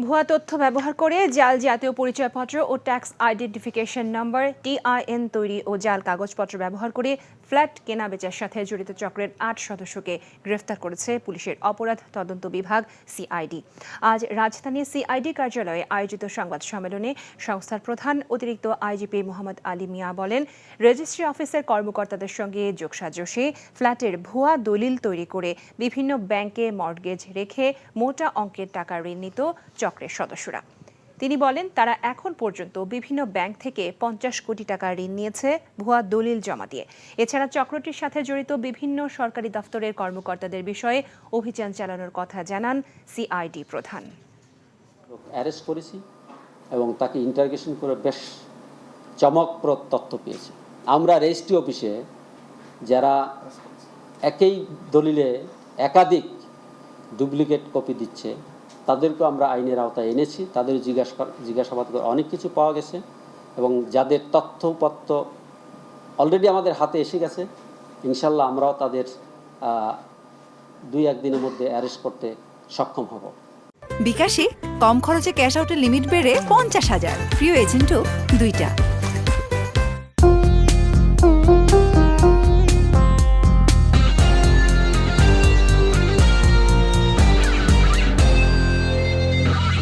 ভুয়া তথ্য ব্যবহার করে জাল জাতীয় পরিচয়পত্র ও ট্যাক্স আইডেন্টিফিকেশন নাম্বার টিআইএন তৈরি ও জাল কাগজপত্র ব্যবহার করে ফ্ল্যাট কেনাবেচার সাথে জড়িত চক্রের ৮ সদস্যকে গ্রেফতার করেছে পুলিশের অপরাধ তদন্ত বিভাগ সিআইডি। আজ রাজধানীর সিআইডি কার্যালয়ে আয়োজিত সংবাদ সম্মেলনে সংস্থার প্রধান অতিরিক্ত আইজিপি মোহাম্মদ আলী মিয়া বলেন, রেজিস্ট্রি অফিসের কর্মকর্তাদের সঙ্গে যোগসাজশে ফ্ল্যাটের ভুয়া দলিল তৈরি করে বিভিন্ন ব্যাংকে মর্টগেজ রেখে মোটা অঙ্কের টাকা ঋণ নিত চক্রের সদস্যরা। তিনি বলেন, তারা এখন পর্যন্ত বিভিন্ন ব্যাংক থেকে ৫০ কোটি টাকা ঋণ নিয়েছে ভুয়া দলিল জমা দিয়ে। এছাড়া চক্রটির সাথে জড়িত বিভিন্ন সরকারি দপ্তরের কর্মকর্তাদের বিষয়ে অভিযান চালানোর কথা জানান সিআইডি প্রধান। অ্যারেস্ট করেছি এবং তাকে ইন্টারোগেশন করে বেশ চমকপ্রদ তথ্য পেয়েছি। আমরা রেজিস্ট্রি অফিসে যারা একই দলিলে একাধিক ডুপ্লিকেট কপি দিচ্ছে তাদেরকেও আমরা আইনের আওতায় এনেছি। তাদের জিজ্ঞাসাবাদ করে অনেক কিছু পাওয়া গেছে এবং যাদের তথ্যপত্র অলরেডি আমাদের হাতে এসে গেছে, ইনশাল্লাহ আমরাও তাদের 2-1 দিনের মধ্যে অ্যারেস্ট করতে সক্ষম হব। বিকাশে কম খরচে ক্যাশ আউটের লিমিট বেড়ে 50,000, প্রিয় এজেন্টও 2টা।